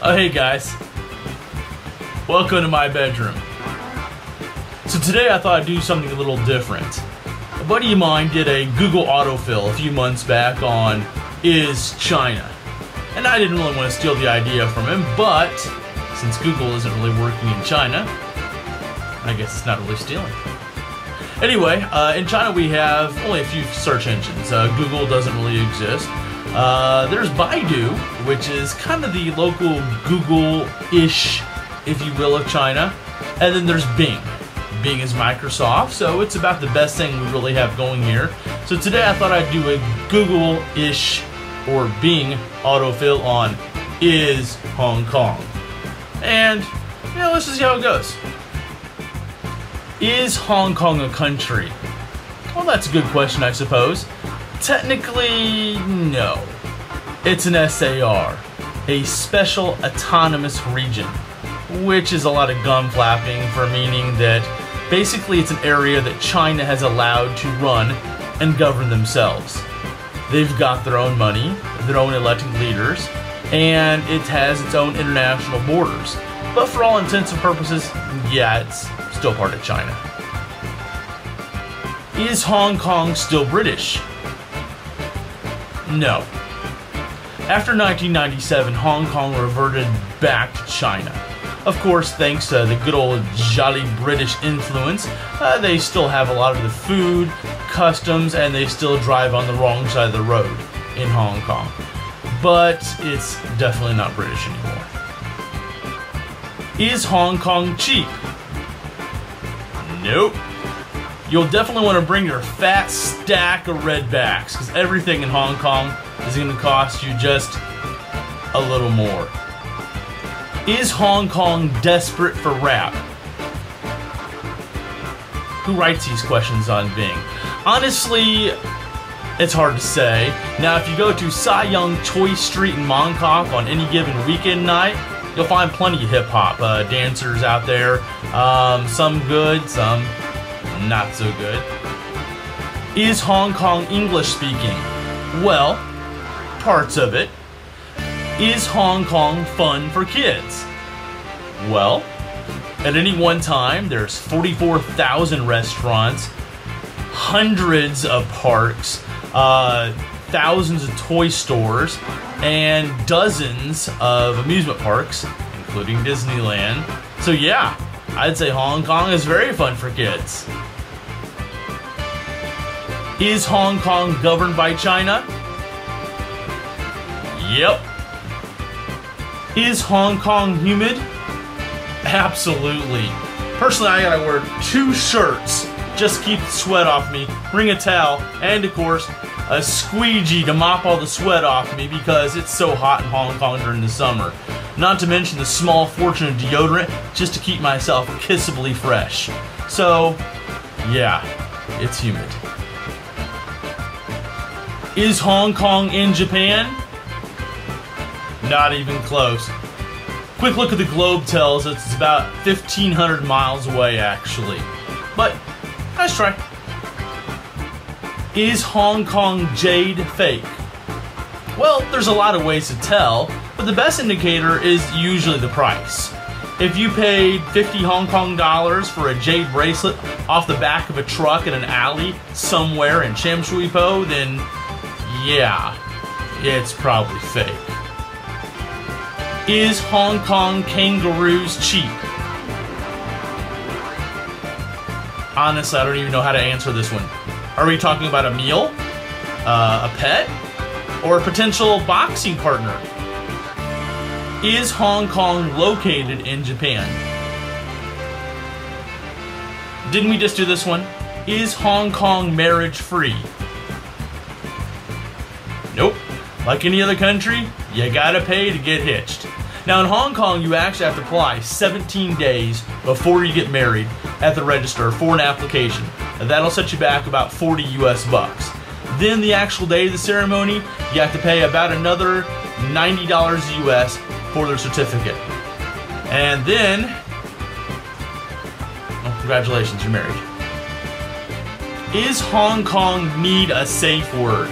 Oh, hey guys. Welcome to my bedroom. So today I thought I'd do something a little different. A buddy of mine did a Google autofill a few months back on Is China? And I didn't really want to steal the idea from him, but since Google isn't really working in China, I guess it's not really stealing. Anyway, in China we have only a few search engines. Google doesn't really exist. There's Baidu, which is kind of the local Google-ish, if you will, of China. And then there's Bing. Bing is Microsoft, so it's about the best thing we really have going here. So today I thought I'd do a Google-ish or Bing autofill on Is Hong Kong. And, let's just see how it goes. Is Hong Kong a country? Well, that's a good question, I suppose. Technically, no. It's an SAR, a special autonomous region, which is a lot of gum flapping for meaning that basically it's an area that China has allowed to run and govern themselves. They've got their own money, their own elected leaders, and it has its own international borders. But for all intents and purposes, yeah, it's still part of China. Is Hong Kong still British? No. After 1997, Hong Kong reverted back to China. Of course, thanks to the good old jolly British influence, they still have a lot of the food, customs, and they still drive on the wrong side of the road in Hong Kong. But it's definitely not British anymore. Is Hong Kong cheap? Nope. You'll definitely want to bring your fat stack of redbacks, because everything in Hong Kong is going to cost you just a little more. Is Hong Kong desperate for rap? Who writes these questions on Bing? Honestly, it's hard to say. Now, if you go to Sayong Choi Street in Mongkok on any given weekend night, you'll find plenty of hip-hop dancers out there. Some good, some not so good. Is Hong Kong English speaking? Well, parts of it. Is Hong Kong fun for kids? Well, at any one time, there's 44,000 restaurants, hundreds of parks, thousands of toy stores, and dozens of amusement parks, including Disneyland. So yeah, I'd say Hong Kong is very fun for kids. Is Hong Kong governed by China? Yep. Is Hong Kong humid? Absolutely. Personally, I gotta wear 2 shirts just to keep the sweat off me, bring a towel, and of course, a squeegee to mop all the sweat off me because it's so hot in Hong Kong during the summer. Not to mention the small fortune of deodorant just to keep myself kissably fresh. So, yeah, it's humid. Is Hong Kong in Japan? Not even close. Quick look at the globe tells us it's about 1,500 miles away, actually. But, nice try. Is Hong Kong jade fake? Well, there's a lot of ways to tell, but the best indicator is usually the price. If you paid 50 Hong Kong dollars for a jade bracelet off the back of a truck in an alley somewhere in Sham Shui Po, then yeah, it's probably fake. Is Hong Kong kangaroos cheap? Honestly, I don't even know how to answer this one. Are we talking about a meal, a pet, or a potential boxing partner? Is Hong Kong located in Japan? Didn't we just do this one? Is Hong Kong marriage free? Nope. Like any other country, you gotta pay to get hitched. Now in Hong Kong, you actually have to apply 17 days before you get married at the register for an application. And that'll set you back about 40 US bucks. Then the actual day of the ceremony, you have to pay about another $90 US for their certificate. And then, well, congratulations, you're married. Is Hong Kong need a safe word?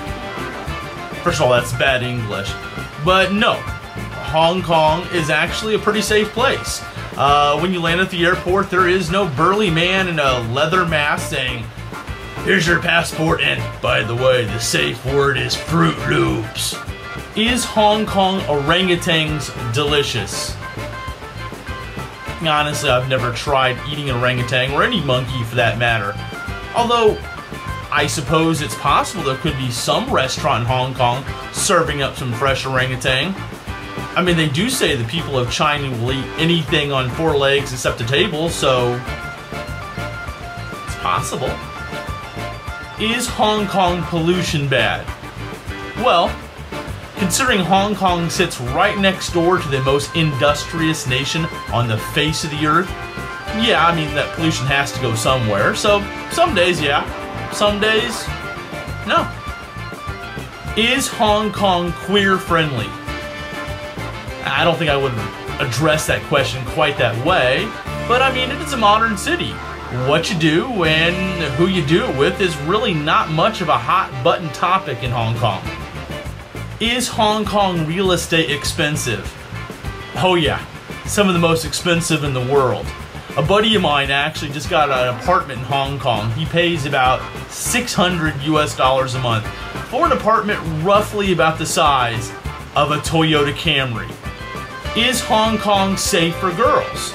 First of all, that's bad English. But no, Hong Kong is actually a pretty safe place. When you land at the airport, there is no burly man in a leather mask saying, "Here's your passport, and by the way, the safe word is Fruit Loops." Is Hong Kong orangutans delicious? Honestly, I've never tried eating an orangutan, or any monkey for that matter. Although, I suppose it's possible there could be some restaurant in Hong Kong serving up some fresh orangutan. I mean, they do say the people of China will eat anything on 4 legs except a table, so it's possible. Is Hong Kong pollution bad? Well, considering Hong Kong sits right next door to the most industrious nation on the face of the earth, yeah, I mean, that pollution has to go somewhere. So, some days, yeah. Some days, no. Is Hong Kong queer-friendly? I don't think I would address that question quite that way, but I mean, it is a modern city. What you do and who you do it with is really not much of a hot-button topic in Hong Kong. Is Hong Kong real estate expensive? Oh yeah, some of the most expensive in the world. A buddy of mine actually just got an apartment in Hong Kong. He pays about $600 US a month for an apartment roughly about the size of a Toyota Camry. Is Hong Kong safe for girls?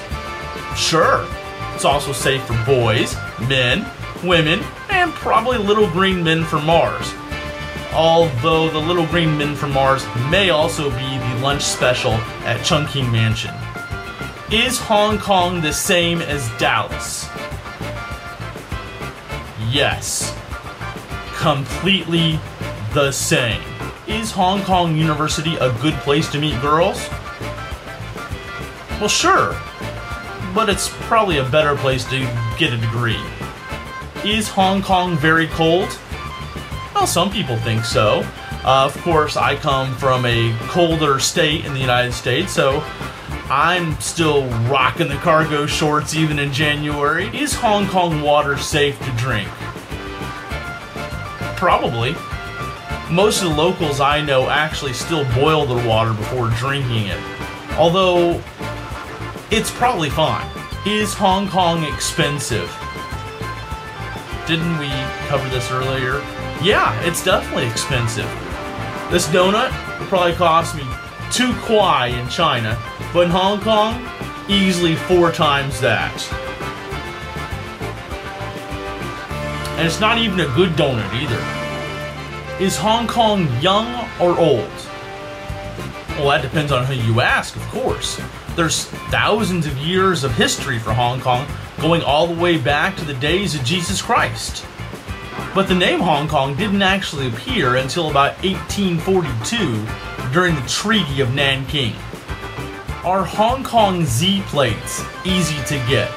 Sure. It's also safe for boys, men, women, and probably little green men from Mars. Although the little green men from Mars may also be the lunch special at Chungking Mansion. Is Hong Kong the same as Dallas? Yes. Completely the same. Is Hong Kong University a good place to meet girls? Well, sure. But it's probably a better place to get a degree. Is Hong Kong very cold? Well, some people think so. Of course, I come from a colder state in the United States, so I'm still rocking the cargo shorts even in January. Is Hong Kong water safe to drink? Probably. Most of the locals I know actually still boil their water before drinking it. Although, it's probably fine. Is Hong Kong expensive? Didn't we cover this earlier? Yeah, it's definitely expensive. This donut would probably cost me 2 kwai in China, but in Hong Kong, easily 4 times that. And it's not even a good donut either. Is Hong Kong young or old? Well, that depends on who you ask, of course. There's thousands of years of history for Hong Kong, going all the way back to the days of Jesus Christ. But the name Hong Kong didn't actually appear until about 1842 during the Treaty of Nanking. Are Hong Kong Z plates easy to get?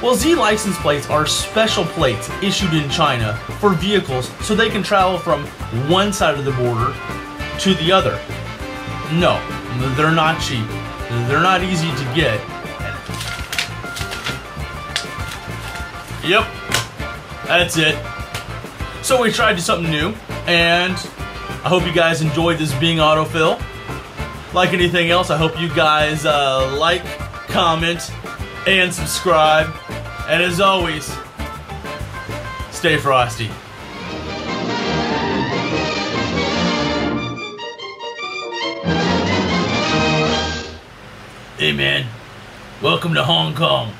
Well, Z license plates are special plates issued in China for vehicles so they can travel from one side of the border to the other. No, they're not cheap. They're not easy to get. Yep, that's it. So we tried to do something new, and I hope you guys enjoyed this being AutoFill. Like anything else, I hope you guys like, comment, and subscribe. And as always, stay frosty. Hey man, welcome to Hong Kong.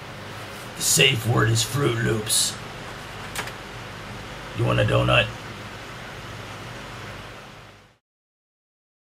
The safe word is Fruit Loops. You want a donut?